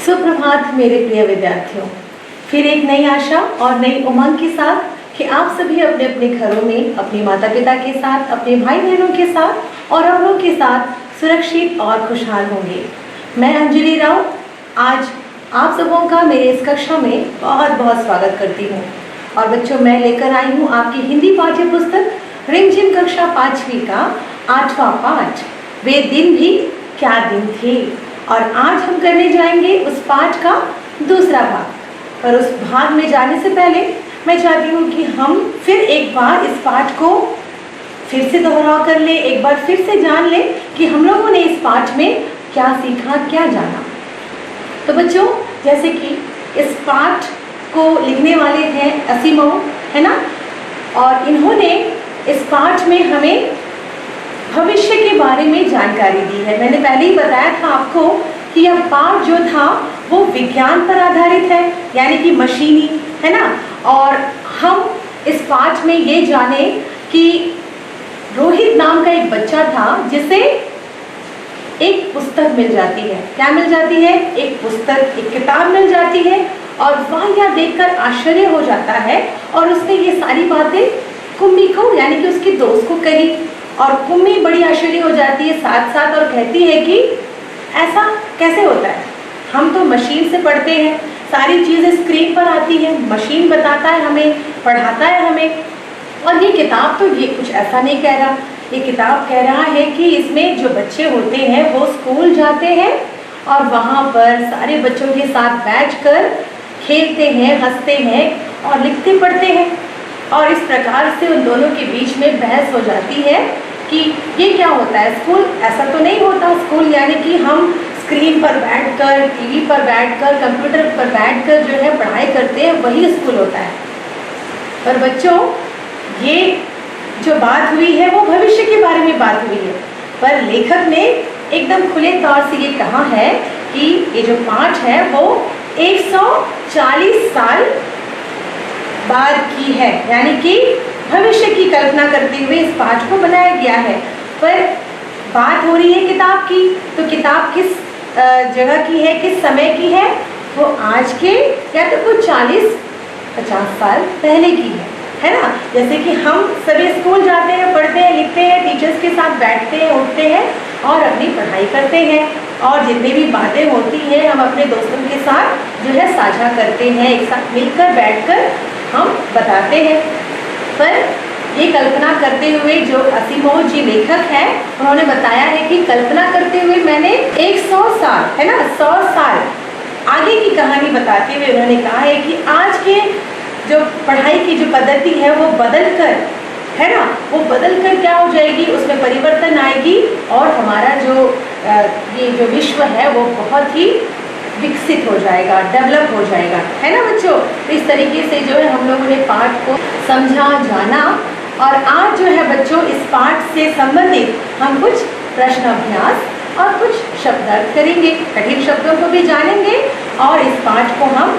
सुप्रभात मेरे प्रिय विद्यार्थियों। फिर एक नई आशा और नई उमंग के साथ कि आप सभी अपने अपने घरों में अपने माता पिता के साथ, अपने भाई बहनों के साथ और औरों के साथ सुरक्षित और खुशहाल होंगे। मैं अंजलि राव आज आप सबों का मेरे इस कक्षा में बहुत बहुत स्वागत करती हूँ। और बच्चों, मैं लेकर आई हूँ आपकी हिंदी पाठ्य पुस्तक रिमझिम कक्षा 5वीं का 8वां पाठ, वे दिन भी क्या दिन थे। और आज हम करने जाएंगे उस पाठ का दूसरा भाग। पर उस भाग में जाने से पहले मैं चाहती हूँ कि हम फिर एक बार इस पाठ को फिर से दोहराव कर ले, एक बार फिर से जान ले कि हम लोगों ने इस पाठ में क्या सीखा, क्या जाना। तो बच्चों, जैसे कि इस पाठ को लिखने वाले हैं असीमोव, है ना, और इन्होंने इस पाठ में हमें भविष्य के बारे में जानकारी दी है। मैंने पहले ही बताया था आपको कि यह पाठ जो था वो विज्ञान पर आधारित है, यानी कि मशीनी, है ना। और हम इस पाठ में ये जाने कि रोहित नाम का एक बच्चा था जिसे एक पुस्तक मिल जाती है। क्या मिल जाती है? एक पुस्तक, एक किताब मिल जाती है। और वह यह देखकर आश्चर्य हो जाता है और उसने ये सारी बातें कुम्मी को, यानी कि उसके दोस्त को कही। और कुम्मी बड़ी आश्चर्य हो जाती है साथ साथ और कहती है कि ऐसा कैसे होता है, हम तो मशीन से पढ़ते हैं, सारी चीज़ें स्क्रीन पर आती हैं, मशीन बताता है हमें, पढ़ाता है हमें, और ये किताब तो ये कुछ ऐसा नहीं कह रहा। ये किताब कह रहा है कि इसमें जो बच्चे होते हैं वो स्कूल जाते हैं और वहाँ पर सारे बच्चों के साथ बैठकर खेलते हैं, हंसते हैं और लिखते पढ़ते हैं। और इस प्रकार से उन दोनों के बीच में बहस हो जाती है कि ये क्या होता है, स्कूल ऐसा तो नहीं होता। स्कूल यानी कि हम स्क्रीन पर बैठकर, टीवी पर बैठकर, कंप्यूटर पर बैठकर जो है पढ़ाई करते हैं, वही स्कूल होता है। पर बच्चों, ये जो बात हुई है वो भविष्य के बारे में बात हुई है, पर लेखक ने एकदम खुले तौर से ये कहा है कि ये जो पाठ है वो 140 साल बाद की है, यानी कि भविष्य की कल्पना करते हुए इस पाठ को बनाया गया है। पर बात हो रही है किताब की, तो किताब किस जगह की है, किस समय की है? वो आज के या तो कुछ 40-50 साल पहले की है ना। जैसे कि हम सभी स्कूल जाते हैं, पढ़ते हैं, लिखते हैं, टीचर्स के साथ बैठते हैं, उठते हैं और अपनी पढ़ाई करते हैं, और जितनी भी बातें होती हैं हम अपने दोस्तों के साथ जो है साझा करते हैं, एक साथ मिलकर बैठकर हम बताते हैं। पर ये कल्पना करते हुए जो असीमोव जी लेखक हैं, उन्होंने बताया है कि कल्पना करते हुए मैंने 100 साल, है ना, 100 साल आगे की कहानी बताते हुए उन्होंने कहा है कि आज के जो पढ़ाई की जो पद्धति है वो बदल कर, है ना, वो बदल कर क्या हो जाएगी, उसमें परिवर्तन आएगी और हमारा जो ये जो विश्व है वो बहुत ही विकसित हो जाएगा, डेवलप हो जाएगा, है ना बच्चों। इस तरीके से जो है हम लोगों ने पाठ को समझा, जाना, और आज जो है बच्चों इस पाठ से संबंधित हम कुछ प्रश्न अभ्यास और कुछ शब्दार्थ करेंगे, कठिन शब्दों को भी जानेंगे और इस पाठ को हम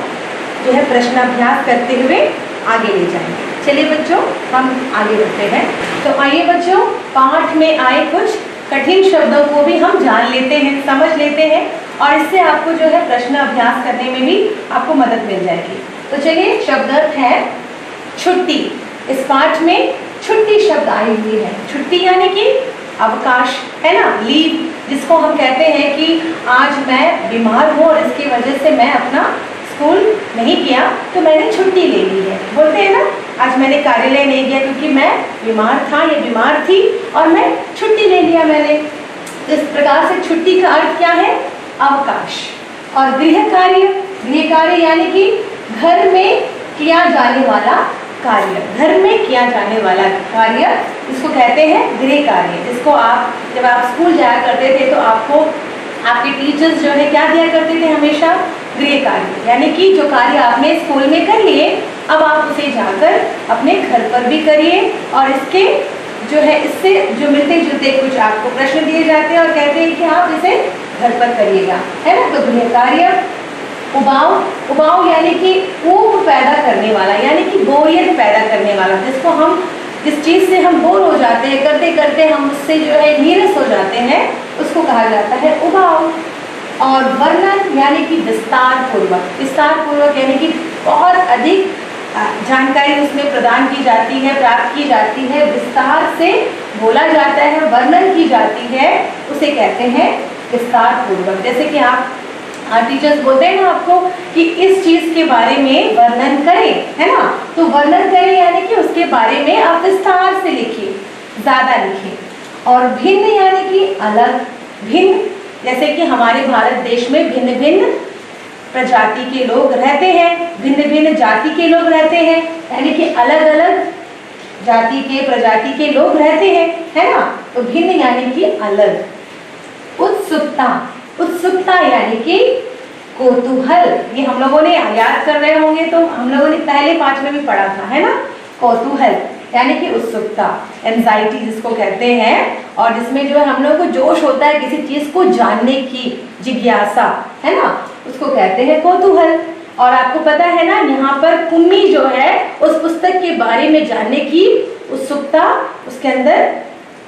जो है प्रश्न अभ्यास करते हुए आगे ले जाएंगे। चलिए बच्चों, हम आगे बढ़ते हैं। तो आइए बच्चों, पाठ में आए कुछ कठिन शब्दों को भी हम जान लेते हैं, समझ लेते हैं, और इससे आपको जो है प्रश्न अभ्यास करने में भी आपको मदद मिल जाएगी। तो चलिए, शब्दार्थ है छुट्टी। इस पाठ में छुट्टी शब्द आई हुई है। छुट्टी यानी कि अवकाश, है ना, लीव, जिसको हम कहते हैं कि आज मैं बीमार हूँ और इसकी वजह से मैं अपना स्कूल नहीं किया तो मैंने छुट्टी ले ली है। बोलते हैं ना, आज मैंने कार्यालय नहीं गया क्योंकि मैं बीमार था या बीमार थी और मैं छुट्टी ले लिया मैंने। इस प्रकार से छुट्टी का अर्थ क्या है? अवकाश। और गृह कार्य यानी कि घर में किया जाने वाला कार्य, घर में किया जाने वाला कार्य, इसको कहते हैं गृह कार्य। जिसको आप जब आप स्कूल जाया करते थे तो आपको आपके टीचर्स जो है क्या दिया करते थे हमेशा? गृह कार्य, यानी कि जो कार्य आपने स्कूल में कर लिए अब आप उसे जाकर अपने घर पर भी करिए, और इसके जो है इससे जो मिलते जुलते कुछ आपको प्रश्न दिए जाते हैं और कहते हैं कि आप इसे घर पर करिएगा, है ना। तो गृह कार्य। उबाऊ यानी कि ऊब पैदा करने वाला, यानी कि बोरियत पैदा करने वाला, जिसको हम जिस चीज़ से हम बोर हो जाते हैं, करते करते हम उससे जो है नीरस हो जाते हैं, उसको कहा जाता है उबाऊ। और वर्णन यानी कि विस्तार पूर्वक यानी कि बहुत अधिक जानकारी उसमें प्रदान की जाती है, प्राप्त की जाती है, विस्तार से बोला जाता है, वर्णन की जाती है, उसे कहते हैं विस्तार पूर्वक। जैसे कि आप टीचर्स बोलते हैं ना आपको कि इस चीज के बारे में वर्णन करें, है ना, तो वर्णन करें यानी कि उसके बारे में आप विस्तार से लिखिए, ज्यादा लिखिए। और भिन्न यानी कि अलग, भिन्न जैसे कि हमारे भारत देश में भिन्न भिन्न प्रजाति के लोग रहते हैं, भिन्न भिन्न जाति के लोग रहते हैं, यानी कि अलग अलग जाति के प्रजाति के लोग रहते हैं, है ना, तो भिन्न यानी कि अलग। उत्सुकता यानी कि कौतूहल, ये हम लोगों ने याद कर रहे होंगे तो हम लोगों ने पहले पाठ में भी पढ़ा था, है ना, कौतूहल यानी कि उत्सुकता, एंजाइटी जिसको कहते हैं, और जिसमें जो है हम लोगों को जोश होता है किसी चीज को जानने की, जिज्ञासा, है ना, उसको कहते हैं कौतूहल। और आपको पता है ना, यहाँ पर कुम्मी जो है उस पुस्तक के बारे में जानने की उत्सुकता उसके अंदर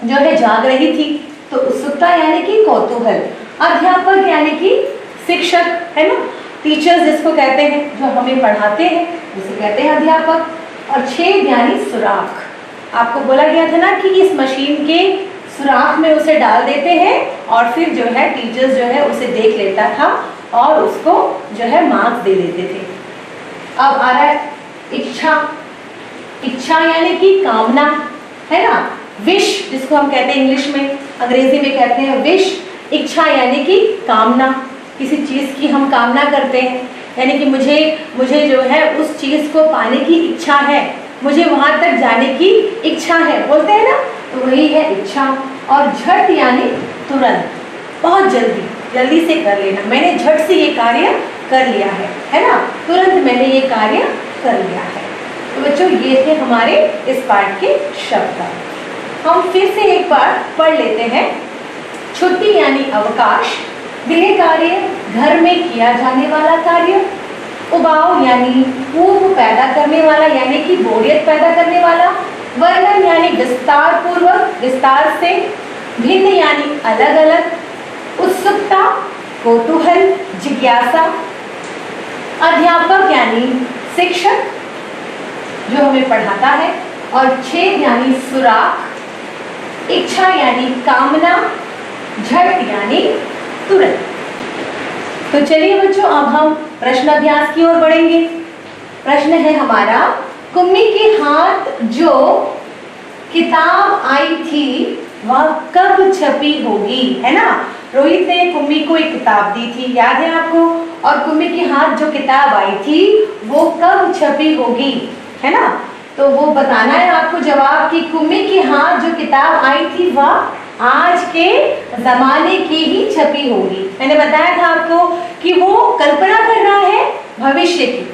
जो है जाग रही थी, तो उत्सुकता यानी कि कौतूहल। अध्यापक यानी कि शिक्षक, है ना, टीचर्स जिसको कहते हैं, जो हमें पढ़ाते हैं उसे कहते हैं अध्यापक। और छेद यानी सुराख। आपको बोला गया था ना कि इस मशीन के सुराख में उसे डाल देते हैं और फिर जो है टीचर्स जो है उसे देख लेता था और उसको जो है मार्क्स दे देते थे। अब आ रहा है इच्छा यानी कि कामना, है ना, विश जिसको हम कहते हैं इंग्लिश में, अंग्रेजी में कहते हैं विश। इच्छा यानी कि कामना, किसी चीज की हम कामना करते हैं, यानी कि मुझे जो है उस चीज को पाने की इच्छा है, मुझे वहां तक जाने की इच्छा है, बोलते हैं ना, तो वही है इच्छा। और झट यानी तुरंत, बहुत जल्दी से कर लेना, मैंने झट से ये कार्य कर लिया है ना, तुरंत मैंने ये कार्य कर लिया है। तो बच्चों ये थे हमारे इस पाठ के शब्द। हम फिर से एक बार पढ़ लेते हैं। छुट्टी यानी अवकाश, गृह कार्य घर में किया जाने वाला कार्य, उबाऊ यानी पूर्व पैदा करने वाला यानी कि बोरियत पैदा करने वाला, वर्णन यानी विस्तार पूर्वक, विस्तार से, भिन्न यानी अलग अलग, उत्सुकता, कौतूहल, जिज्ञासा, अध्यापक यानी शिक्षक जो हमें पढ़ाता है, और छेद यानी सुराख, इच्छा यानी कामना, झट यानी तुरंत। तो चलिए बच्चों अब हम प्रश्न अभ्यास की ओर बढ़ेंगे। प्रश्न है हमारा, कुम्मी के हाथ जो किताब आई थी वह कब छपी होगी, है ना। रोहित ने कुम्मी को एक किताब दी थी, याद है आपको, और कुम्मी के हाथ जो किताब आई थी वो कब छपी होगी, है ना। तो वो बताना है आपको जवाब कि कुम्मी के हाथ जो किताब आई थी वह आज के जमाने की ही छपी होगी। मैंने बताया था आपको कि वो कल्पना कर रहा है भविष्य की,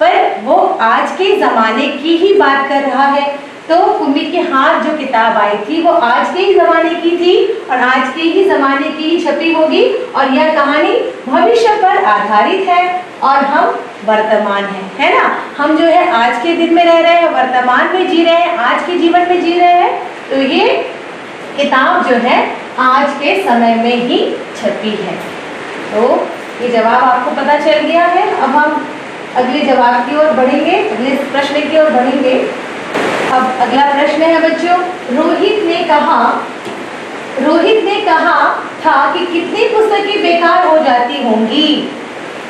पर वो आज के जमाने की ही बात कर रहा है। तो कुम्मी के हाथ जो किताब आई थी वो आज के ही जमाने की थी और आज के ही जमाने की ही छपी होगी, और यह कहानी भविष्य पर आधारित है और हम वर्तमान है ना। हम जो है आज के दिन में रह रहे हैं, वर्तमान में जी रहे हैं, आज के जीवन में जी रहे हैं। तो ये किताब जो है आज के समय में ही छपी है। तो ये जवाब आपको पता चल गया है। अब हम अगले जवाब की ओर बढ़ेंगे, अगले प्रश्न की ओर बढ़ेंगे। अब अगला प्रश्न है बच्चों, रोहित ने कहा था कि कितनी पुस्तकें बेकार हो जाती होंगी,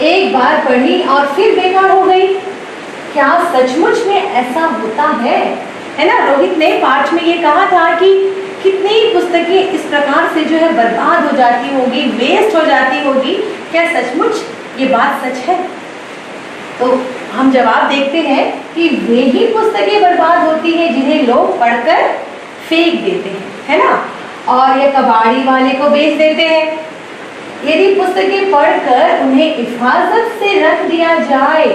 एक बार पढ़ी और फिर बेकार हो गई। क्या सचमुच में ऐसा होता है ना। रोहित ने पाठ में ये कहा था कि कितनी पुस्तकें इस प्रकार से जो है बर्बाद हो जाती होगी, वेस्ट हो जाती होगी। क्या सचमुच ये बात सच है? तो हम जवाब देखते हैं कि वे ही पुस्तकें बर्बाद होती हैं जिन्हें लोग पढ़कर फेंक देते हैं, है ना, और ये कबाड़ी वाले को बेच देते हैं। यदि पुस्तकें पढ़कर उन्हें हिफाजत से रख दिया जाए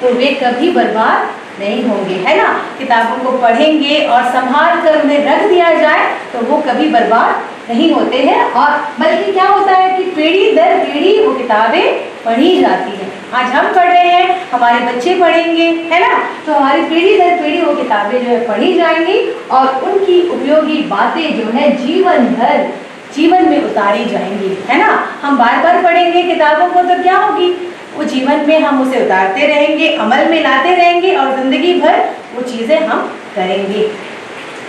तो वे कभी बर्बाद नहीं होंगे, है ना। किताबों को पढ़ेंगे और संभाल कर उन्हें रख दिया जाए तो वो कभी बर्बाद नहीं होते हैं, और बल्कि क्या होता है कि पीढ़ी दर पीढ़ी वो किताबें पढ़ी जाती हैं। आज हम पढ़ रहे हैं, हमारे बच्चे पढ़ेंगे, है ना, तो हमारी पीढ़ी दर पीढ़ी वो किताबें जो है पढ़ी जाएंगी और उनकी उपयोगी बातें जो है जीवन भर जीवन में उतारी जाएंगी, है ना। हम बार बार पढ़ेंगे किताबों को तो क्या होगी, वो जीवन में हम उसे उतारते रहेंगे, अमल में लाते रहेंगे और जिंदगी भर वो चीजें हम करेंगे।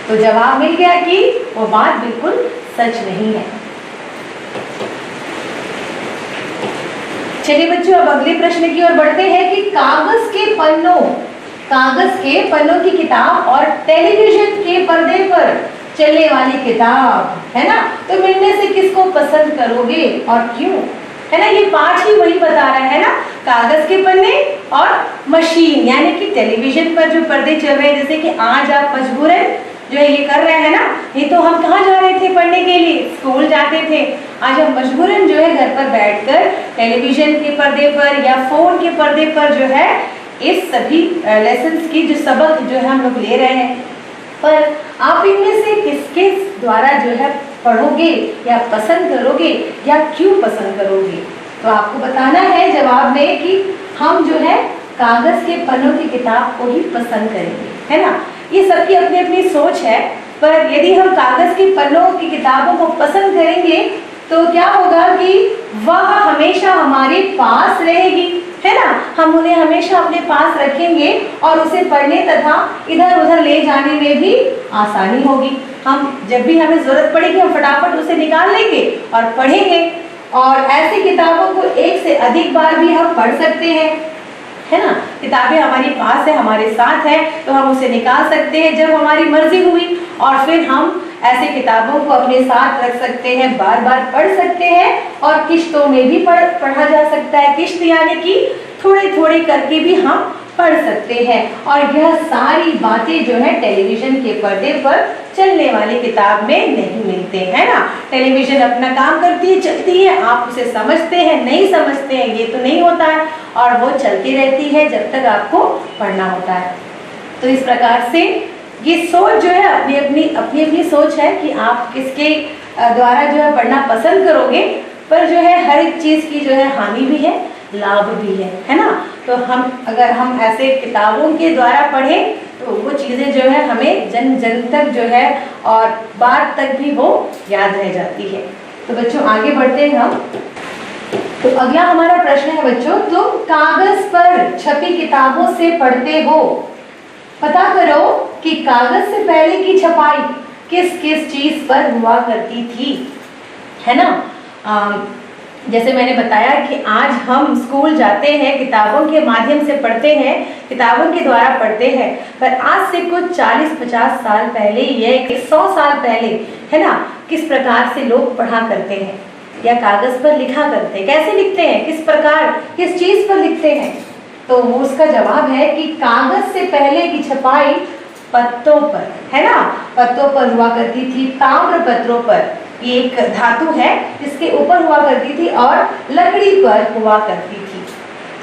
तो जवाब मिल गया कि वो बात बिल्कुल सच नहीं है। चलिए बच्चों, अब अगले प्रश्न की ओर बढ़ते हैं कि कागज के पन्नों की किताब और टेलीविजन के पर्दे पर चलने वाली किताब, है ना, तो मिलने से किसको पसंद करोगे और क्यों, है ना। ये पाठ ही वही बता रहा है ना, कागज के पन्ने और मशीन यानी कि टेलीविजन पर जो पर्दे चल रहे हैं। जैसे कि आज आप मजबूरन जो है ये कर रहे हैं ना, ये तो हम कहाँ जा रहे थे पढ़ने के लिए, स्कूल जाते थे। आज हम मजबूरन जो है घर पर बैठकर टेलीविजन के पर्दे पर या फोन के पर्दे पर जो है इस सभी लेसन्स की जो सबक जो है हम लोग ले रहे हैं। पर आप इनमें से किसके द्वारा जो है पढ़ोगे या पसंद करोगे या क्यों पसंद करोगे, तो आपको बताना है जवाब में कि हम जो है कागज के पन्नों की किताब को ही पसंद करेंगे, है ना। ये सबकी अपनी अपनी सोच है, पर यदि हम कागज के पन्नों की किताबों को पसंद करेंगे तो क्या होगा कि वह हमेशा हमारे पास रहेगी, है ना। हम उन्हें हमेशा अपने पास रखेंगे और उसे पढ़ने तथा इधर उधर ले जाने में भी आसानी होगी। हम जब भी हमें जरूरत पड़ेगी हम फटाफट उसे निकाल लेंगे और पढ़ेंगे। और ऐसी किताबों को एक से अधिक बार भी हम पढ़ सकते हैं, है ना। किताबें हमारे पास है, हमारे साथ है, तो हम उसे निकाल सकते हैं जब हमारी मर्जी हुई और फिर हम ऐसे किताबों को अपने साथ रख सकते हैं, बार बार पढ़ सकते हैं और किश्तों में भी पढ़ा जा सकता है। किश्त यानी कि थोड़े थोड़े करके भी हम पढ़ सकते हैं। और यह सारी बातें जो है टेलीविजन के पर्दे पर चलने वाली किताब में नहीं मिलते, है ना। टेलीविजन अपना काम करती है, चलती है, आप उसे समझते हैं नहीं समझते हैं ये तो नहीं होता है, और वो चलती रहती है जब तक आपको पढ़ना होता है। तो इस प्रकार से ये सोच जो है अपनी अपनी सोच है कि आप किसके द्वारा जो है पढ़ना पसंद करोगे। पर जो है हर एक चीज की जो है हानि भी है, लाभ भी है ना। तो अगर हम ऐसे किताबों के द्वारा पढ़ें तो वो चीजें जो है हमें जन जन तक जो है और बात तक भी वो याद रह जाती है। तो बच्चों आगे बढ़ते हैं हम। तो अगला हमारा प्रश्न है बच्चों, तुम कागज पर छपी किताबों से पढ़ते हो, पता करो कि कागज से पहले की छपाई किस किस चीज पर हुआ करती थी, है ना। जैसे मैंने बताया कि आज हम स्कूल जाते हैं, किताबों के माध्यम से पढ़ते हैं, किताबों के द्वारा पढ़ते हैं। पर आज से कुछ 40-50 साल पहले या 100 साल पहले, है ना, किस प्रकार से लोग पढ़ा करते हैं या कागज पर लिखा करते हैं। कैसे लिखते हैं, किस प्रकार, किस चीज पर लिखते हैं, तो वो उसका जवाब है कि कागज से पहले की छपाई पत्तों पर, है ना, पत्तों पर हुआ करती थी। ताम्र पत्रों पर, ये एक धातु है जिसके ऊपर हुआ करती थी और लकड़ी पर हुआ करती थी।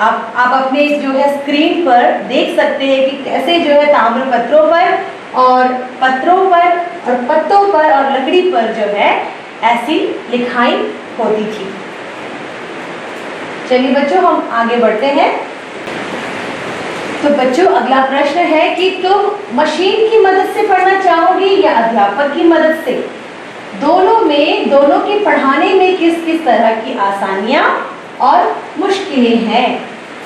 आप अपने जो है स्क्रीन पर देख सकते हैं कि कैसे जो है ताम्र पत्रों पर और पत्रों पर और पत्तों पर और लकड़ी पर जो है ऐसी लिखाई होती थी। चलिए बच्चों हम आगे बढ़ते हैं। तो बच्चों अगला प्रश्न है कि तुम मशीन की मदद से पढ़ना चाहोगे या अध्यापक की मदद से। दोनों के पढ़ाने में किस किस तरह की आसानियां और मुश्किलें हैं,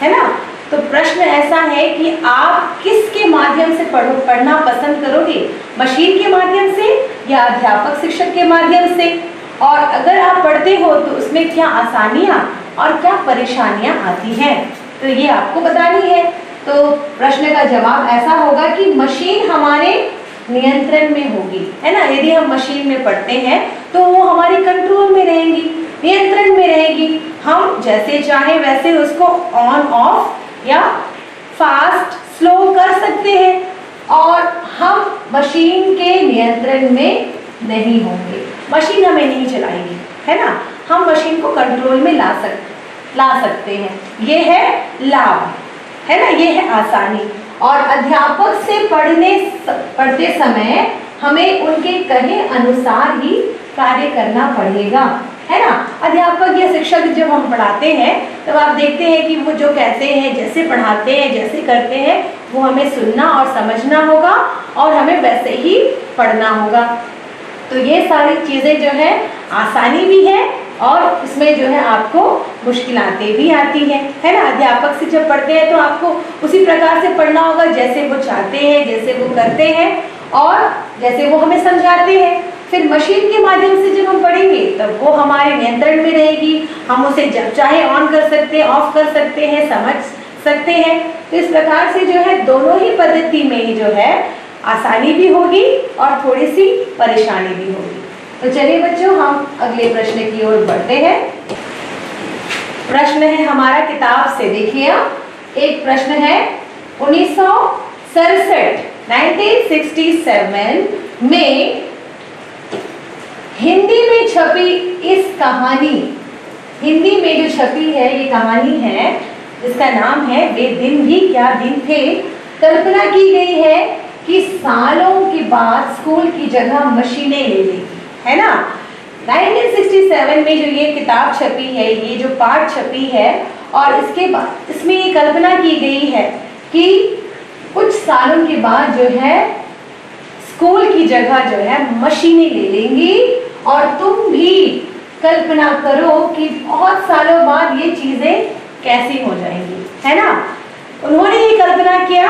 है ना। तो प्रश्न ऐसा है कि आप किसके माध्यम से पढ़ना पसंद करोगे, मशीन के माध्यम से या अध्यापक शिक्षक के माध्यम से। और अगर आप पढ़ते हो तो उसमें क्या आसानियां और क्या परेशानियां आती हैं, तो ये आपको बतानी है। तो प्रश्न का जवाब ऐसा होगा कि मशीन हमारे नियंत्रण में होगी, है ना। यदि हम मशीन में पढ़ते हैं तो वो हमारी कंट्रोल में रहेंगी, नियंत्रण में रहेगी। हम जैसे चाहे वैसे उसको ऑन ऑफ या फास्ट स्लो कर सकते हैं और हम मशीन के नियंत्रण में नहीं होंगे, मशीन हमें नहीं चलाएगी, है ना। हम मशीन को कंट्रोल में ला सकते हैं। ये है लाभ, है ना, ये है आसानी। और अध्यापक से पढ़ते समय हमें उनके कहे अनुसार ही कार्य करना पड़ेगा, है ना। अध्यापक या शिक्षक जब हम पढ़ाते हैं तब आप देखते हैं कि वो जो कहते हैं, जैसे पढ़ाते हैं, जैसे करते हैं, वो हमें सुनना और समझना होगा और हमें वैसे ही पढ़ना होगा। तो ये सारी चीज़ें जो है आसानी भी है और इसमें जो है आपको मुश्किलातें भी आती हैं, है ना। अध्यापक से जब पढ़ते हैं तो आपको उसी प्रकार से पढ़ना होगा जैसे वो चाहते हैं, जैसे वो करते हैं और जैसे वो हमें समझाते हैं। फिर मशीन के माध्यम से जब हम पढ़ेंगे तब वो हमारे नियंत्रण में रहेगी, हम उसे जब चाहे ऑन कर सकते हैं, ऑफ कर सकते हैं, समझ सकते हैं। तो इस प्रकार से जो है दोनों ही पद्धति में ही जो है आसानी भी होगी और थोड़ी सी परेशानी भी होगी। तो चलिए बच्चों, हम अगले प्रश्न की ओर बढ़ते हैं। प्रश्न है हमारा किताब से, देखिए एक प्रश्न है 1967 में हिंदी में छपी इस कहानी, हिंदी में जो छपी है ये कहानी है जिसका नाम है वे दिन भी क्या दिन थे। कल्पना की गई है कि सालों के बाद स्कूल की जगह मशीनें ले लेगी, है ना। 1967 में जो ये किताब छपी है, ये जो पाठ छपी है और इसके बाद इसमें ये कल्पना की गई है कि कुछ सालों के बाद जो है स्कूल की जगह जो है मशीनें ले लेंगी और तुम भी कल्पना करो कि बहुत सालों बाद ये चीजें कैसी हो जाएंगी, है ना। उन्होंने ये कल्पना किया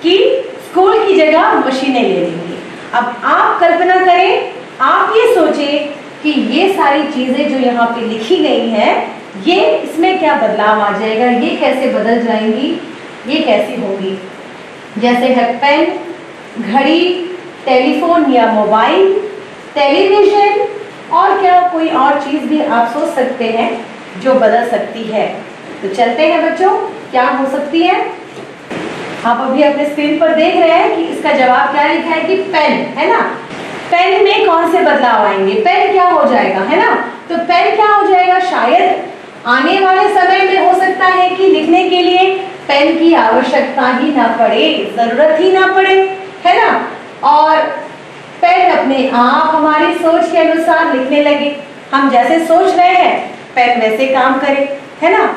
कि स्कूल की जगह मशीनें ले लेंगी। अब आप कल्पना करें, आप ये सोचें कि ये सारी चीजें जो यहाँ पे लिखी गई हैं, ये इसमें क्या बदलाव आ जाएगा, ये कैसे बदल जाएंगी, ये कैसी होगी। जैसे है पेन, घड़ी, टेलीफोन या मोबाइल, टेलीविजन और क्या कोई और चीज भी आप सोच सकते हैं जो बदल सकती है। तो चलते हैं बच्चों, क्या हो सकती है। आप अभी अपने स्क्रीन पर देख रहे हैं कि इसका जवाब क्या लिखा है कि पेन, है ना। पेन में कौन से बदलाव आएंगे, पेन क्या हो जाएगा, है ना। तो पेन क्या हो जाएगा, शायद आने वाले समय में हो सकता है कि लिखने के लिए पेन की आवश्यकता ही ना पड़े, जरूरत ही ना पड़े, है ना। और पेन अपने आप हमारी सोच के अनुसार लिखने लगे, हम जैसे सोच रहे हैं पेन वैसे काम करे, है ना।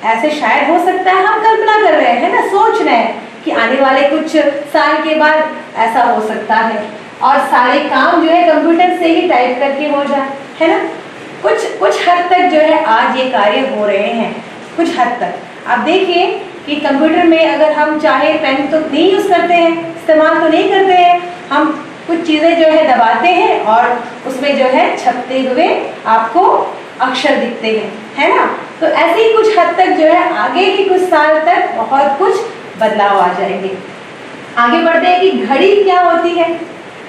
ऐसे शायद हो सकता है, हम कल्पना कर रहे हैं, है ना, सोच रहे हैं कि आने वाले कुछ साल के बाद ऐसा हो सकता है और सारे काम जो है कंप्यूटर से ही टाइप करके हो जाए, है ना। कुछ हद तक जो है आज ये कार्य हो रहे हैं, कुछ हद तक। आप देखिए कि कंप्यूटर में अगर हम चाहे पेन तो नहीं यूज करते हैं, इस्तेमाल तो नहीं करते हैं, हम कुछ चीजें जो है दबाते हैं और उसमें जो है छपते हुए आपको अक्षर दिखते हैं, है ना। तो ऐसे ही कुछ हद तक जो है आगे के कुछ साल तक बहुत कुछ बदलाव आ जाएंगे। आगे बढ़ते हैं कि घड़ी क्या होती है।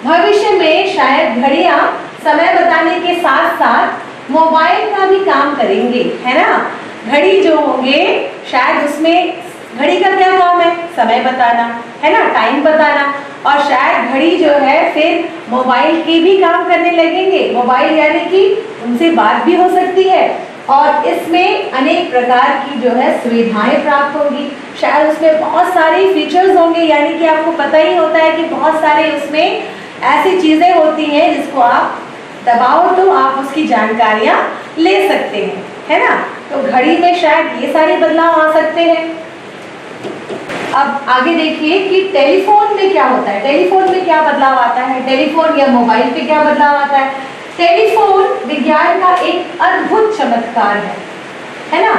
भविष्य में शायद घड़ियां समय बताने के साथ साथ मोबाइल का भी काम करेंगे, है ना। घड़ी जो होंगे शायद उसमें घड़ी का क्या काम है, समय बताना, है ना, टाइम बताना। और शायद घड़ी जो है फिर मोबाइल के भी काम करने लगेंगे, मोबाइल यानी कि उनसे बात भी हो सकती है और इसमें अनेक प्रकार की जो है सुविधाएं प्राप्त होंगी। शायद उसमें बहुत सारे फीचर्स होंगे, यानी कि आपको पता ही होता है कि बहुत सारे उसमें ऐसी चीजें होती हैं जिसको आप दबाओ तो आप उसकी जानकारियां ले सकते हैं, है ना। तो घड़ी में शायद ये सारे बदलाव आ सकते हैं। अब आगे देखिए कि टेलीफोन में क्या होता है, टेलीफोन में क्या बदलाव आता है, टेलीफोन या मोबाइल पे क्या बदलाव आता है। टेलीफोन विज्ञान का एक अद्भुत चमत्कार है ना।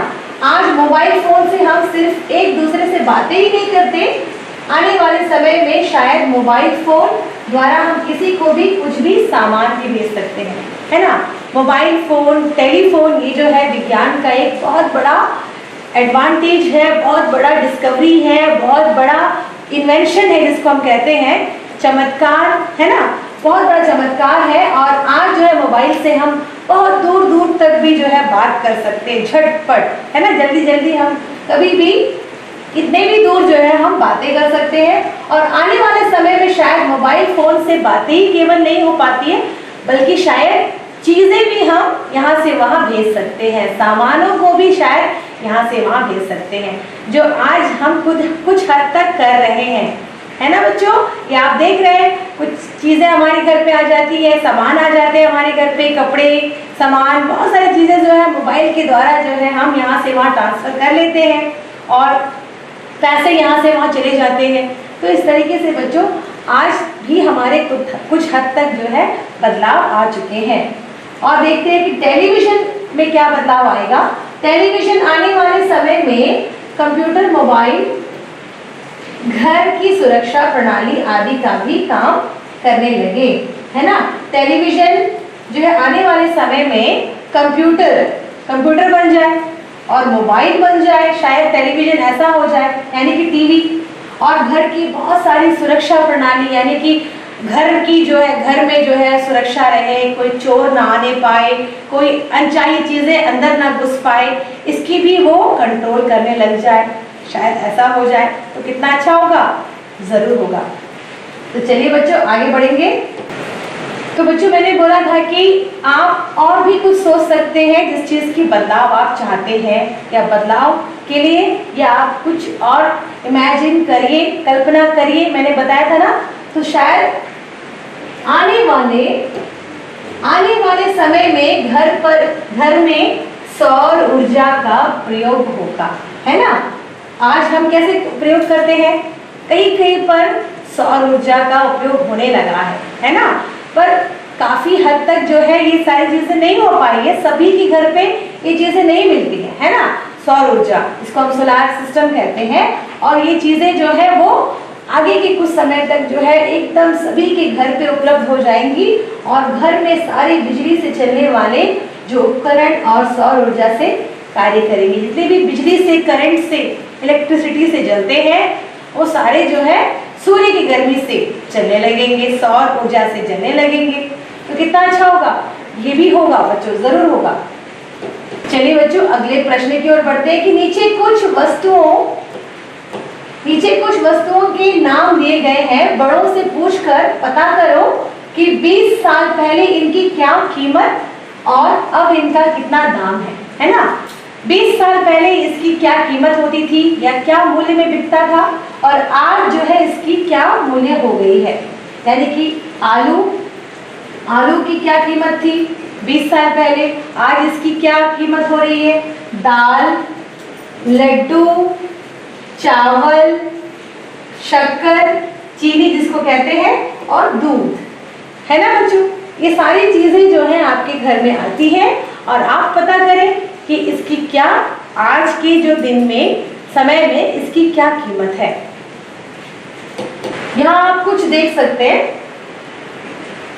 आज मोबाइल फोन से हम सिर्फ एक दूसरे से बातें ही नहीं करते, आने वाले समय में शायद मोबाइल फोन द्वारा हम किसी को भी कुछ भी सामान भी भेज सकते हैं, है ना। मोबाइल फोन, टेलीफोन, ये जो है विज्ञान का एक बहुत बड़ा एडवांटेज है, बहुत बड़ा डिस्कवरी है, बहुत बड़ा इन्वेंशन है जिसको हम कहते हैं चमत्कार, है ना। बहुत बड़ा चमत्कार है और आज जो है मोबाइल से हम बहुत दूर दूर तक भी जो है बात कर सकते हैं, झटपट, है ना। जल्दी जल्दी हम कभी भी कितने भी दूर जो है हम बातें कर सकते हैं। और आने वाले समय में शायद मोबाइल फोन से बातें ही केवल नहीं हो पाती है, बल्कि शायद चीजें भी हम यहाँ से वहाँ भेज सकते हैं, सामानों को भी शायद यहाँ से वहाँ भेज सकते हैं, जो आज हम खुद कुछ हद तक कर रहे हैं, है ना बच्चों। ये आप देख रहे हैं कुछ चीजें हमारे घर पे आ जाती है, सामान आ जाते हैं हमारे घर पे, कपड़े, सामान, बहुत सारी चीजें जो है मोबाइल के द्वारा जो है हम यहाँ से वहाँ ट्रांसफर कर लेते हैं और पैसे यहाँ से वहाँ चले जाते हैं। तो इस तरीके से बच्चों आज भी हमारे हमारे कुछ हद तक जो है बदलाव आ चुके हैं। और देखते हैं कि टेलीविजन में क्या बदलाव आएगा। टेलीविजन आने वाले समय में कंप्यूटर, मोबाइल, घर की सुरक्षा प्रणाली आदि का भी काम करने लगे, है ना। टेलीविजन जो है आने वाले समय में कंप्यूटर बन जाए और मोबाइल बन जाए, शायद टेलीविजन ऐसा हो जाए यानी कि टीवी, और घर की बहुत सारी सुरक्षा प्रणाली यानी कि घर में जो है सुरक्षा रहे, कोई चोर ना आने पाए, कोई अनचाही चीजें अंदर ना घुस पाए, इसकी भी वो कंट्रोल करने लग जाए, शायद ऐसा हो जाए तो कितना अच्छा होगा, जरूर होगा। तो चलिए बच्चों आगे बढ़ेंगे। तो बच्चों मैंने बोला था कि आप और भी कुछ सोच सकते हैं जिस चीज की बदलाव आप चाहते हैं, या बदलाव के लिए या आप कुछ और इमेजिन करिए, कल्पना करिए। मैंने बताया था ना, तो शायद आने वाले समय में घर में सौर ऊर्जा का प्रयोग होगा, है ना। आज हम कैसे प्रयोग करते हैं, कहीं पर सौर ऊर्जा का उपयोग होने लगा है ना। पर काफी हद तक जो है ये सारी चीजें नहीं हो पाई है, सभी के घर पे ये चीजें नहीं मिलती है ना। सौर ऊर्जा, इसको हम सोलार सिस्टम कहते हैं, और ये चीजें जो है वो आगे के कुछ समय तक जो है एकदम सभी के घर पे उपलब्ध हो जाएंगी, और घर में सारे बिजली से चलने वाले जो उपकरण और सौर ऊर्जा से कार्य करेंगे। जितने भी बिजली से, करंट से, इलेक्ट्रिसिटी से जलते हैं वो सारे जो है सूर्य की गर्मी से चलने लगेंगे, सौर ऊर्जा से जलने लगेंगे। तो कितना अच्छा होगा, ये भी होगा बच्चों, जरूर होगा। चलिए बच्चों अगले प्रश्न की ओर बढ़ते हैं कि नीचे कुछ वस्तुओं के नाम दिए गए हैं, बड़ों से पूछकर पता करो कि 20 साल पहले इनकी क्या कीमत और अब इनका कितना दाम है ना। 20 साल पहले इसकी क्या कीमत होती थी या क्या मूल्य में बिकता था, और आज जो है इसकी क्या मूल्य हो गई है। यानी कि आलू की क्या कीमत थी 20 साल पहले, आज इसकी क्या कीमत हो रही है। दाल, लड्डू, चावल, शक्कर, चीनी जिसको कहते हैं, और दूध, है ना बच्चों। ये सारी चीजें जो है आपके घर में आती हैं, और आप पता करें कि इसकी क्या आज के जो दिन में, समय में इसकी क्या कीमत है। यहाँ आप कुछ देख सकते हैं,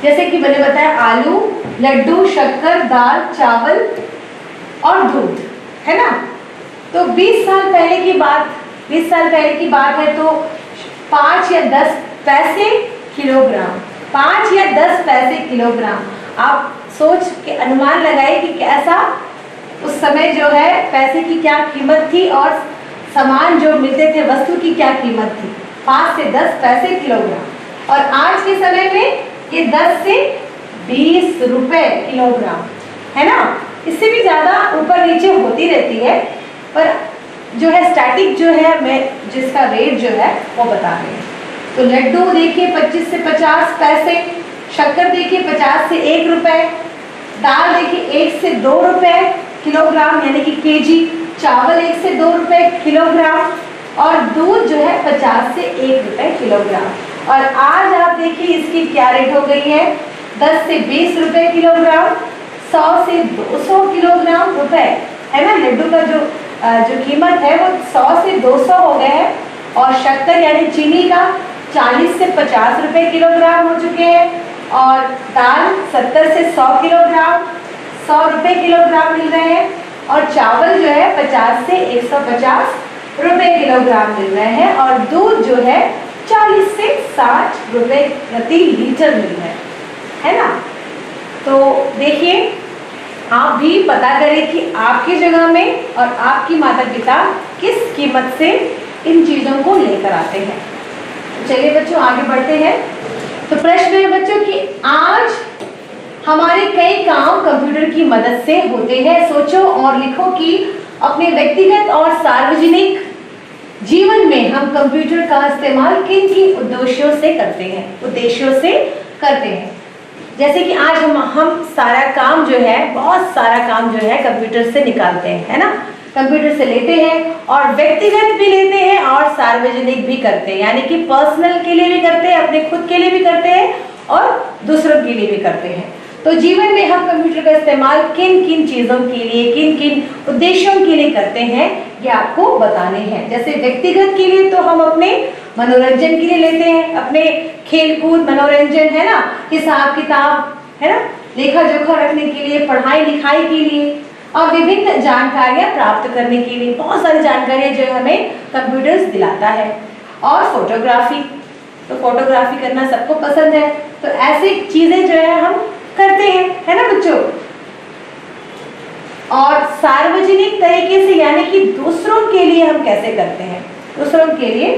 जैसे कि मैंने बताया आलू, लड्डू, शक्कर, दाल, चावल और दूध, है ना। तो 20 साल पहले की बात है तो 5 या 10 पैसे किलोग्राम, 5 या 10 पैसे किलोग्राम। आप सोच के अनुमान लगाए कि कैसा उस समय जो है पैसे की क्या कीमत थी और सामान जो मिलते थे वस्तु की क्या कीमत थी, 5 से 10 पैसे किलोग्राम। और आज के समय में ये 10 से 20 रुपए किलोग्राम, है ना। इससे भी ज्यादा ऊपर नीचे होती रहती है, पर जो है स्टैटिक जो है मैं जिसका रेट जो है वो बता रही हूँ। तो लड्डू देखिए 25 से 50 पैसे, शक्कर देखिए 50 से 1 रुपए, दाल देखिए 1 से 2 रुपए किलोग्राम यानी कि केजी, चावल 1 से 2 रुपए किलोग्राम, और दूध जो है 50 से 1 रुपए किलोग्राम। और आज आप देखिए इसकी क्या रेट हो गई है, 10 से 20 रुपए किलोग्राम, 100 से 200 किलोग्राम रुपए, है ना। लड्डू का जो कीमत है वो 100 से 200 हो गए हैं, और शक्कर यानी चीनी का 40 से 50 रुपए किलोग्राम हो चुके हैं, और दाल 70 से 100 किलोग्राम, 100 रुपए किलोग्राम मिल रहे हैं, और चावल जो है 50 से 150 रुपए किलोग्राम मिल रहे हैं, और दूध जो है 40 से 60 रुपए प्रति लीटर मिल रहे हैं, है ना। तो देखिए आप भी पता करें कि आपकी जगह में और आपकी माता पिता किस कीमत से इन चीजों को लेकर आते हैं। चलिए बच्चों आगे बढ़ते हैं। तो प्रश्न है बच्चों कि आज हमारे कई काम कंप्यूटर की मदद से होते हैं। सोचो और लिखो कि अपने व्यक्तिगत और सार्वजनिक जीवन में हम कंप्यूटर का इस्तेमाल किन किन उद्देश्यों से करते हैं। जैसे कि आज हम सारा काम जो है, बहुत सारा काम जो है कंप्यूटर से निकालते हैं, है ना। कंप्यूटर से लेते हैं और व्यक्तिगत भी लेते हैं और सार्वजनिक भी करते हैं, यानी कि पर्सनल के लिए भी करते हैं, अपने खुद के लिए भी करते हैं और दूसरों के लिए भी करते हैं। तो जीवन में हम कंप्यूटर का इस्तेमाल किन किन चीज़ों के लिए, किन किन उद्देश्यों के लिए करते हैं, ये आपको बताने हैं। जैसे व्यक्तिगत के लिए तो हम अपने मनोरंजन के लिए लेते हैं, अपने खेलकूद मनोरंजन है ना, हिसाब किताब है ना, लेखा जोखा रखने के लिए, पढ़ाई लिखाई के लिए और विभिन्न जानकारियां प्राप्त करने के लिए। बहुत सारी जानकारियां जो हमें कंप्यूटर्स दिलाता है। और फोटोग्राफी, तो फोटोग्राफी करना सबको पसंद है, तो ऐसी चीजें जो है हम करते हैं, है ना बच्चों। और सार्वजनिक तरीके से यानी कि दूसरों के लिए हम कैसे करते हैं, दूसरों के लिए,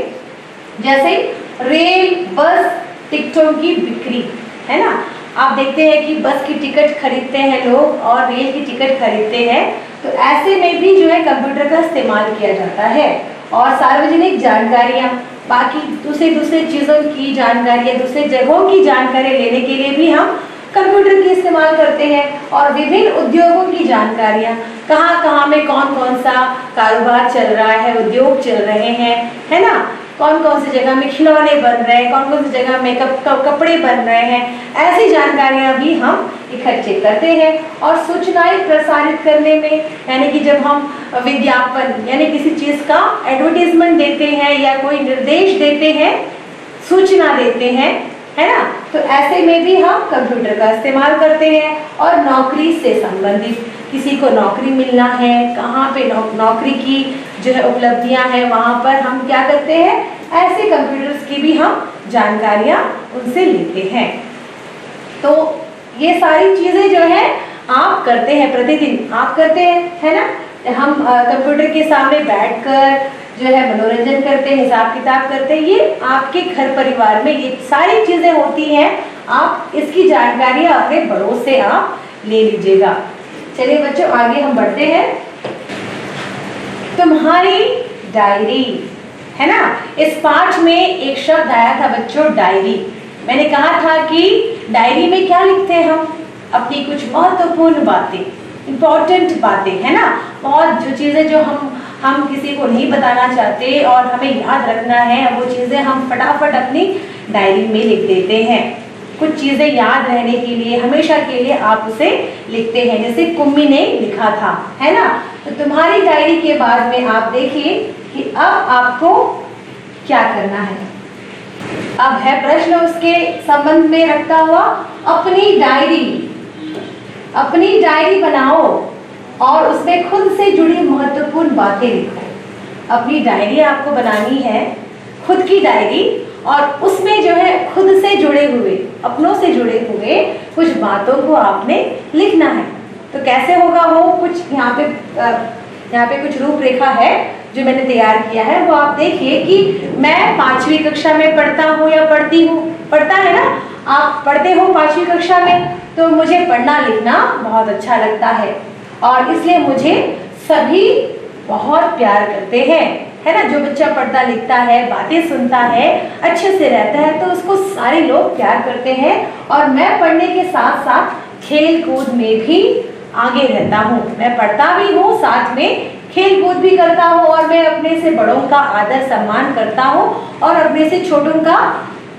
जैसे रेल बस टिकटों की बिक्री, है ना। आप देखते हैं कि बस की टिकट खरीदते हैं लोग और रेल की टिकट खरीदते हैं, तो ऐसे में भी जो है कंप्यूटर का इस्तेमाल किया जाता है। और सार्वजनिक जानकारियां, बाकी दूसरे चीज़ों की जानकारियां, दूसरे जगहों की जानकारी लेने के लिए भी हम कंप्यूटर की इस्तेमाल करते हैं। और विभिन्न उद्योगों की जानकारियां, कहाँ में कौन कौन सा कारोबार चल रहा है, उद्योग चल रहे हैं, है ना, कौन कौन सी जगह में खिलौने बन रहे हैं, कौन कौन सी जगह में कपड़े बन रहे हैं, ऐसी जानकारियां भी हम इकट्ठे करते हैं। और सूचनाएं प्रसारित करने में, यानी कि जब हम विज्ञापन यानी किसी चीज़ का एडवर्टीजमेंट देते हैं या कोई निर्देश देते हैं, सूचना देते हैं, है ना, तो ऐसे में भी हम कंप्यूटर का इस्तेमाल करते हैं। और नौकरी से संबंधित, किसी को नौकरी मिलना है, कहाँ पे नौकरी की जो है उपलब्धियां हैं, वहाँ पर हम क्या करते हैं, ऐसे कंप्यूटर्स की भी हम जानकारियां उनसे लेते हैं। तो ये सारी चीजें जो है आप करते हैं, प्रतिदिन आप करते हैं, है ना। हम कंप्यूटर के सामने बैठकर जो है मनोरंजन करते हैं, हिसाब किताब करते हैं, ये आपके घर परिवार में ये सारी चीजें होती हैं। आप इसकी जानकारियां अपने बड़ों से आप ले लीजिएगा। चलिए बच्चों आगे हम बढ़ते हैं। तुम्हारी डायरी, है ना, इस पाठ में एक शब्द आया था बच्चों, डायरी। मैंने कहा था कि डायरी में क्या लिखते हैं हम, अपनी कुछ महत्वपूर्ण बातें, इम्पोर्टेंट बातें, है ना, बहुत जो चीजें जो हम किसी को नहीं बताना चाहते और हमें याद रखना है, वो चीजें हम फटाफट अपनी डायरी में लिख देते हैं। कुछ चीजें याद रहने के लिए, हमेशा के लिए आप उसे लिखते हैं, जैसे कुम्मी ने लिखा था, है ना। तो तुम्हारी डायरी के बाद में आप देखिए कि अब आपको क्या करना है। अब है प्रश्न उसके संबंध में रखता हुआ, अपनी डायरी बनाओ और उसमें खुद से जुड़ी महत्वपूर्ण बातें लिखो। अपनी डायरी आपको बनानी है, खुद की डायरी, और उसमें जो है खुद से जुड़े हुए, अपनों से जुड़े हुए कुछ बातों को आपने लिखना है। तो कैसे होगा वो, कुछ यहाँ पे कुछ रूपरेखा है जो मैंने तैयार किया है, वो आप देखिए कि मैं 5वीं कक्षा में पढ़ता हूँ या पढ़ती हूँ, पढ़ता है ना, आप पढ़ते हो 5वीं कक्षा में, तो मुझे पढ़ना लिखना बहुत अच्छा लगता है और इसलिए मुझे सभी बहुत प्यार करते हैं, है ना। जो बच्चा पढ़ता लिखता है, बातें सुनता है, अच्छे से रहता है, तो उसको सारे लोग प्यार करते हैं। और मैं पढ़ने के साथ साथ खेल कूद में भी आगे रहता हूँ, मैं पढ़ता भी हूँ, साथ में खेल कूद भी करता हूँ, और मैं अपने से बड़ों का आदर सम्मान करता हूँ और अपने से छोटों का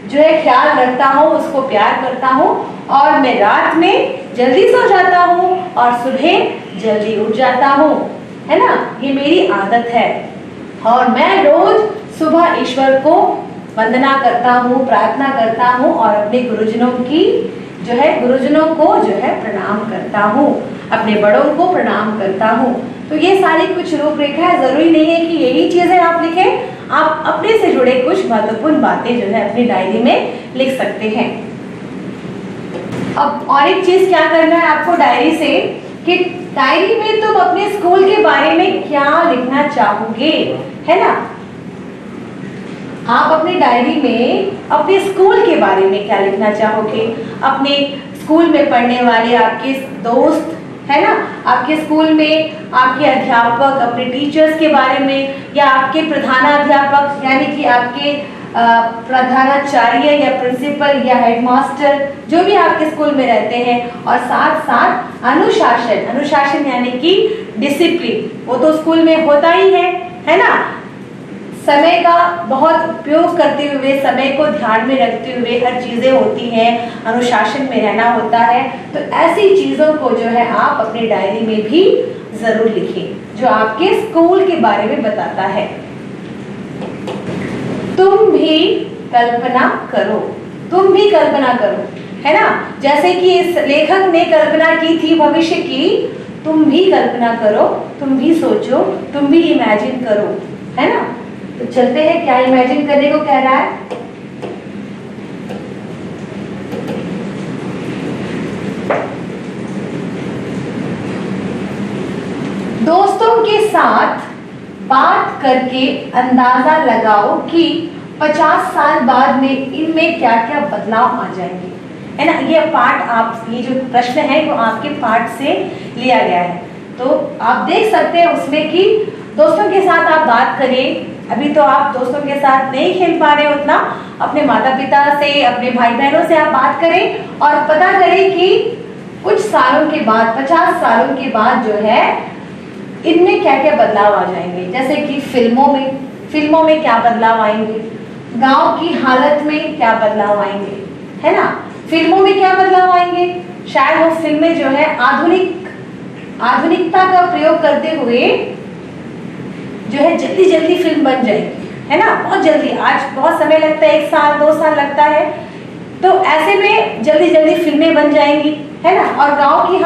जो है ख्याल रखता हूँ, उसको प्यार करता हूँ। और मैं रात में जल्दी सो जाता हूँ और सुबह जल्दी उठ जाता हूँ, है ना, ये मेरी आदत है। और मैं रोज सुबह ईश्वर को वंदना करता हूँ, प्रार्थना करता हूँ और अपने गुरुजनों को जो है प्रणाम करता हूँ, अपने बड़ों को प्रणाम करता हूँ। तो ये सारी कुछ रूपरेखा है, जरूरी नहीं है कि यही चीजें आप लिखें, आप अपने से जुड़े कुछ महत्वपूर्ण बातें जो है अपनी डायरी में लिख सकते हैं। अब और एक चीज क्या करना है आपको डायरी से, कि डायरी में तुम अपने स्कूल के बारे में क्या लिखना चाहोगे, है ना। आप अपनी डायरी में अपने स्कूल के बारे में क्या लिखना चाहोगे, अपने स्कूल में पढ़ने वाले आपके दोस्त, है ना, आपके स्कूल में आपके अध्यापक, अपने टीचर्स के बारे में, या आपके प्रधानाध्यापक यानी कि आपके प्रधानाचार्य या प्रिंसिपल या हेडमास्टर, जो भी आपके स्कूल में रहते हैं। और साथ साथ अनुशासन यानी कि डिसिप्लिन, वो तो स्कूल में होता ही है ना। समय का बहुत उपयोग करते हुए, समय को ध्यान में रखते हुए हर चीज़ें होती हैं, अनुशासन में रहना होता है। तो ऐसी चीज़ों को जो है आप अपनी डायरी में भी ज़रूर लिखें जो आपके स्कूल के बारे में बताता है। तुम भी कल्पना करो, तुम भी कल्पना करो, है ना। जैसे कि इस लेखक ने कल्पना की थी भविष्य की, तुम भी कल्पना करो, तुम भी सोचो, तुम भी इमेजिन करो, है ना। तो चलते हैं, क्या इमेजिन करने को कह रहा है। दोस्तों के साथ बात करके अंदाजा लगाओ कि 50 साल बाद में इनमें क्या क्या बदलाव आ जाएंगे, है ना। ये पाठ आप, ये जो प्रश्न है वो आपके पाठ से लिया गया है। तो आप देख सकते हैं उसमें कि दोस्तों के साथ आप बात करें। अभी तो आप दोस्तों के साथ नहीं खेल पा रहे उतना, अपने माता पिता से, अपने भाई बहनों से आप बात करें और पता करें कि कुछ सालों के बाद, 50 सालों के बाद जो है इनमें क्या क्या बदलाव आ जाएंगे। जैसे कि फिल्मों में क्या बदलाव आएंगे, गांव की हालत में क्या बदलाव आएंगे, है ना। फिल्मों में क्या बदलाव आएंगे, शायद वो फिल्में जो है आधुनिकता का प्रयोग करते हुए जो है जल्दी जल्दी फिल्म बन जाएगी, है ना। बहुत जल्दी, आज बहुत समय लगता है, 1 साल 2 साल लगता है, तो ऐसे में जल्दी जल्दी फिल्में बन जाएंगी, है ना। और गांव की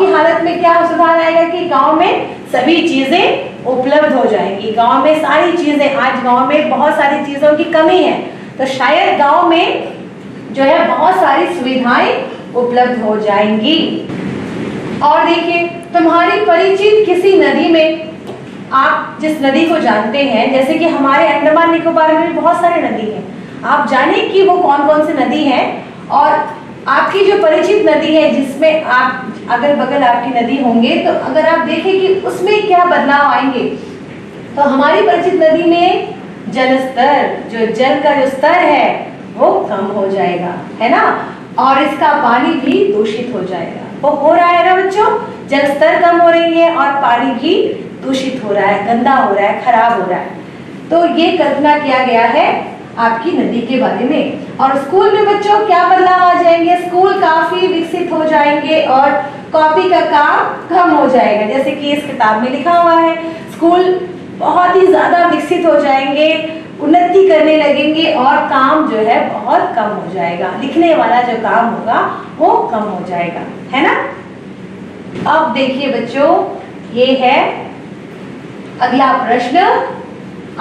हालत में क्या सुधार आएगा कि गांव में सभी चीजें उपलब्ध हो जाएंगी। गांव में सारी चीजें, आज गांव में बहुत सारी चीजों की कमी है, तो शायद गांव में जो है बहुत सारी सुविधाएं उपलब्ध हो जाएंगी। और देखिए, तुम्हारी परिचित किसी नदी में, आप जिस नदी को जानते हैं, जैसे कि हमारे अंडमान निकोबार में भी बहुत सारे नदी हैं, आप जाने कि वो कौन कौन सी नदी है। और आपकी जो परिचित नदी है जिसमें आप अगल बगल आपकी नदी होंगे, तो अगर आप देखें कि उसमें क्या बदलाव आएंगे, तो हमारी परिचित नदी में जल का जो स्तर है वो कम हो जाएगा, है ना। और इसका पानी भी दूषित हो जाएगा। वो हो रहा है ना बच्चों, जल स्तर कम हो रही है और पानी भी दूषित हो रहा है, गंदा हो रहा है, खराब हो रहा है। तो ये कल्पना किया गया है आपकी नदी के बारे में। और स्कूल में बच्चों क्या बदलाव आ जाएंगे, स्कूल काफी विकसित हो जाएंगे और कॉपी का काम कम हो जाएगा। जैसे कि इस किताब में लिखा हुआ है, स्कूल बहुत ही ज्यादा विकसित हो जाएंगे, उन्नति करने लगेंगे और काम जो है बहुत कम हो जाएगा। लिखने वाला जो काम होगा वो कम हो जाएगा, है ना। अब देखिए बच्चों, ये है अगला प्रश्न।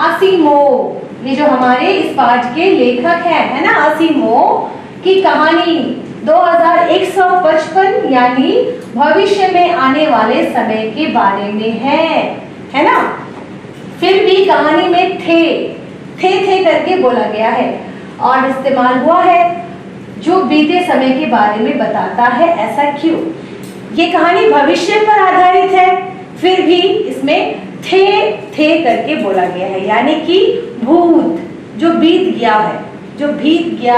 असीमोव, ये जो हमारे इस पाठ के लेखक है ना, असीमोव की कहानी 2155 यानी भविष्य में आने वाले समय के बारे में है ना। फिर भी कहानी में थे करके बोला गया है और इस्तेमाल हुआ है जो बीते समय के बारे में बताता है। ऐसा क्यों? ये कहानी भविष्य पर आधारित है, फिर भी इसमें थे करके बोला गया है, यानी कि भूत जो बीत गया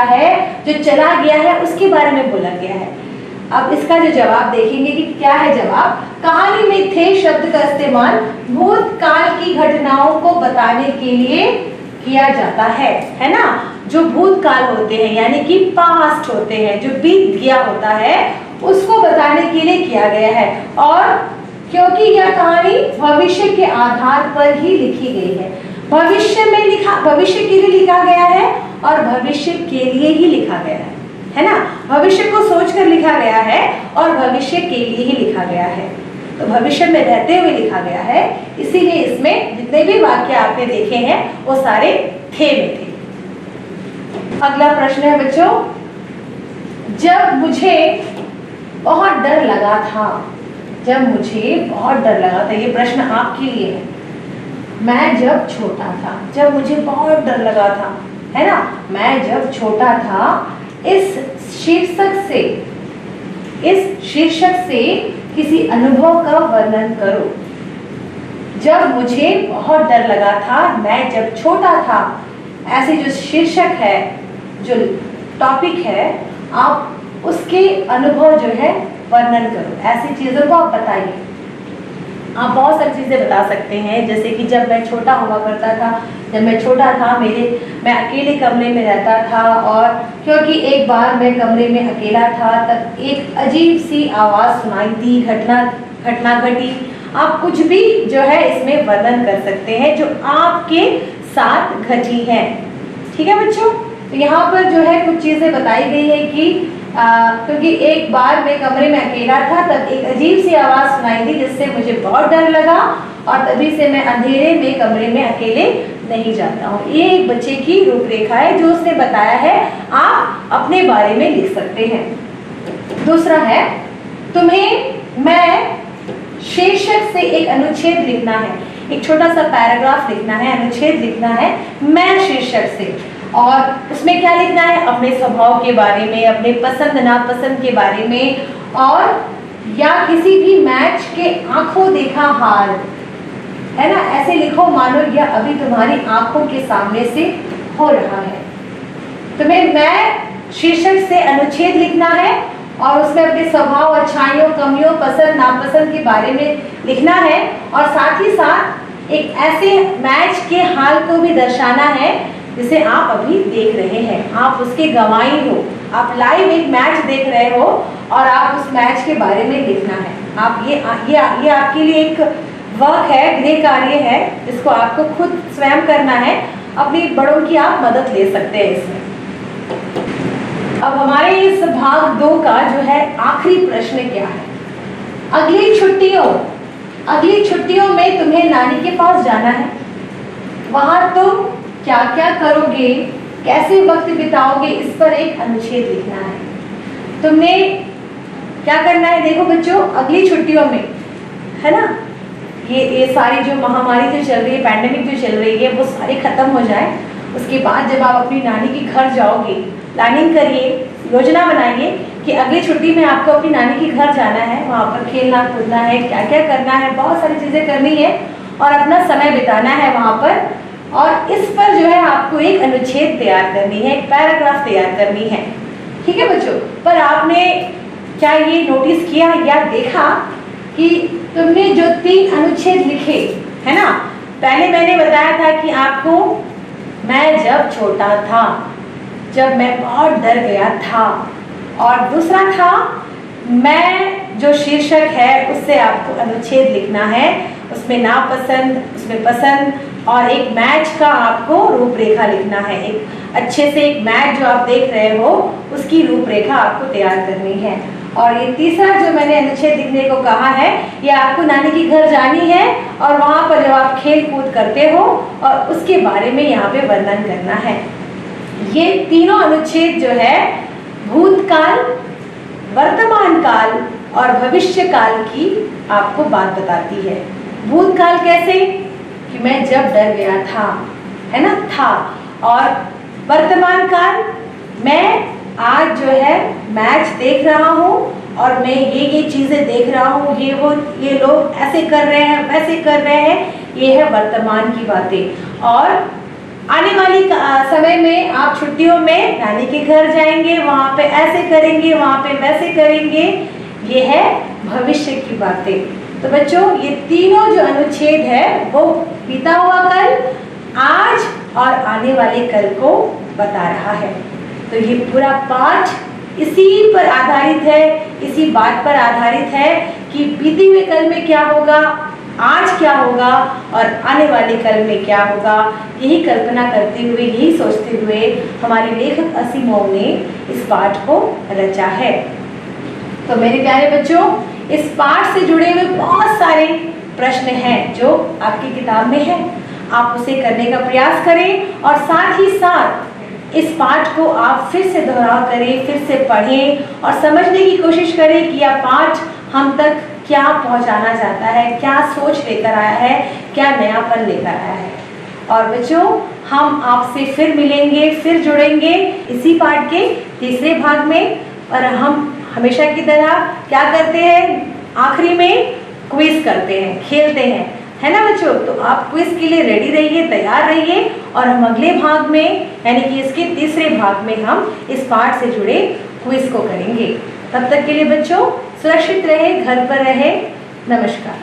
है, जो चला गया है, उसके बारे में बोला गया है। अब इसका जो जवाब देखेंगे कि क्या है जवाब। कहानी में थे शब्द का इस्तेमाल भूतकाल की घटनाओं को बताने के लिए किया जाता है ना। जो भूतकाल होते हैं यानी कि पास्ट होते हैं, जो बीत गया होता है, उसको बताने के लिए किया गया है। और क्योंकि यह कहानी भविष्य के आधार पर ही लिखी गई है, भविष्य के लिए लिखा गया है और भविष्य के लिए ही लिखा गया है ना। भविष्य को सोचकर लिखा गया है और भविष्य के लिए ही लिखा गया है, तो भविष्य में रहते हुए लिखा गया है। इसीलिए इसमें जितने भी वाक्य आपने देखे हैं वो सारे थे में थे। अगला प्रश्न है बच्चों, जब मुझे बहुत डर लगा था, ये प्रश्न आपके लिए है। मैं जब छोटा था, जब मुझे बहुत डर लगा था, है ना। मैं जब छोटा था, इस शीर्षक से किसी अनुभव का वर्णन करो। जब मुझे बहुत डर लगा था, मैं जब छोटा था, ऐसे जो शीर्षक है, जो टॉपिक है, आप उसके अनुभव जो है वर्णन करो। ऐसी चीजों को आप बताइए। आप बहुत सारी चीज़ें बता सकते हैं, जैसे कि जब मैं छोटा हुआ करता था, जब मैं छोटा था मैं अकेले कमरे में रहता था, और क्योंकि एक बार मैं कमरे में अकेला था तब एक अजीब सी आवाज़ सुनाई दी, घटना घटी। आप कुछ भी जो है इसमें वर्णन कर सकते हैं जो आपके साथ घटी है। ठीक है बच्चों, तो यहाँ पर जो है कुछ चीज़ें बताई गई है कि क्योंकि एक बार मैं कमरे में अकेला था तब एक अजीब सी आवाज़ सुनाई दी जिससे मुझे बहुत डर लगा, और तभी से मैं अंधेरे में कमरे में अकेले नहीं जाता हूँ। ये एक बच्चे की रूपरेखा है जो उसने बताया है, आप अपने बारे में लिख सकते हैं। दूसरा है, तुम्हें मैं शीर्षक से एक अनुच्छेद लिखना है, एक छोटा सा पैराग्राफ लिखना है, अनुच्छेद लिखना है मैं शीर्षक से, और उसमें क्या लिखना है, अपने स्वभाव के बारे में, अपने पसंद नापसंद के बारे में, और या किसी भी मैच के आंखों देखा हाल, है ना, ऐसे लिखो मानो यह अभी तुम्हारी आंखों के सामने से हो रहा है। तुम्हें मैं शीर्षक से अनुच्छेद लिखना है और उसमें अपने स्वभाव, अच्छाइयों, कमियों, पसंद नापसंद के बारे में लिखना है, और साथ ही साथ एक ऐसे मैच के हाल को भी दर्शाना है जिसे आप अभी देख रहे हैं, आप उसके गवाही हो, आप लाइव एक मैच देख रहे हो और आप उस मैच के बारे में लिखना है। आप ये आपके लिए एक वर्क है, गृह कार्य है, जिसको आपको खुद स्वयं करना है, अपनी बड़ों की आप मदद ले सकते हैं इसमें। अब हमारे इस भाग 2 का जो है आखिरी प्रश्न क्या है, अगली छुट्टियों में तुम्हें नानी के पास जाना है, वहां तुम क्या क्या करोगे, कैसे वक्त बिताओगे, इस पर एक अनुच्छेद लिखना है। तुमने क्या करना है, देखो बच्चों, अगली छुट्टियों में, है ना, ये सारी जो महामारी जो चल रही है, पैंडेमिक जो चल रही है, वो सारी खत्म हो जाए, उसके बाद जब आप अपनी नानी के घर जाओगे, प्लानिंग करिए, योजना बनाइए कि अगली छुट्टी में आपको अपनी नानी के घर जाना है, वहाँ पर खेलना कूदना है, क्या क्या करना है, बहुत सारी चीज़ें करनी है और अपना समय बिताना है वहाँ पर, और इस पर जो है आपको एक अनुच्छेद तैयार करनी है, एक पैराग्राफ तैयार करनी है। ठीक है बच्चों, पर आपने क्या ये नोटिस किया या देखा कि तुमने जो 3 अनुच्छेद लिखे, है ना, पहले मैंने बताया था कि आपको मैं जब छोटा था, जब मैं बहुत डर गया था, और दूसरा था मैं जो शीर्षक है उससे आपको अनुच्छेद लिखना है, उसमें नापसंद, उसमें पसंद, और एक मैच का आपको रूपरेखा लिखना है, एक अच्छे से एक मैच जो आप देख रहे हो उसकी रूपरेखा आपको तैयार करनी है। और ये तीसरा जो मैंने अनुच्छेद लिखने को कहा है, ये आपको नानी के घर जानी है और वहाँ पर जब आप खेल कूद करते हो और उसके बारे में यहाँ पे वर्णन करना है। ये तीनों अनुच्छेद जो है भूतकाल, वर्तमान काल और भविष्य काल की आपको बात बताती है। भूतकाल कैसे, कि मैं जब डर गया था, है ना, था, और वर्तमान काल, मैं आज जो है मैच देख रहा हूँ और मैं ये चीज़ें देख रहा हूँ, ये लोग ऐसे कर रहे हैं, वैसे कर रहे हैं, ये है वर्तमान की बातें। और आने वाली समय में आप छुट्टियों में नानी के घर जाएंगे, वहाँ पे ऐसे करेंगे, वहाँ पे वैसे करेंगे, ये है भविष्य की बातें। तो बच्चों, ये तीनों जो अनुच्छेद है वो बीता हुआ कल, आज और आने वाले कल को बता रहा है। तो ये पूरा पाठ इसी पर आधारित है, इसी बात पर आधारित है कि बीते हुए कल में क्या होगा, आज क्या होगा और आने वाले कल में क्या होगा। यही कल्पना करते हुए, यही सोचते हुए हमारे लेखक असीमोव ने इस पाठ को रचा है। तो मेरे प्यारे बच्चों, इस पाठ से जुड़े हुए बहुत सारे प्रश्न हैं जो आपकी किताब में है, आप उसे करने का प्रयास करें और साथ ही साथ इस पाठ को आप फिर से दोहराव करें, फिर से पढ़ें और समझने की कोशिश करें कि यह पाठ हम तक क्या पहुंचाना चाहता है, क्या सोच लेकर आया है, क्या नयापन लेकर आया है। और बच्चों, हम आपसे फिर मिलेंगे, फिर जुड़ेंगे इसी पाठ के तीसरे भाग में। और हम हमेशा की तरह क्या करते हैं, आखिरी में क्विज करते हैं, खेलते हैं, है ना बच्चों। तो आप क्विज के लिए रेडी रहिए, तैयार रहिए, और हम अगले भाग में यानी कि इसके तीसरे भाग में हम इस पाठ से जुड़े क्विज को करेंगे। तब तक के लिए बच्चों सुरक्षित रहे, घर पर रहे। नमस्कार।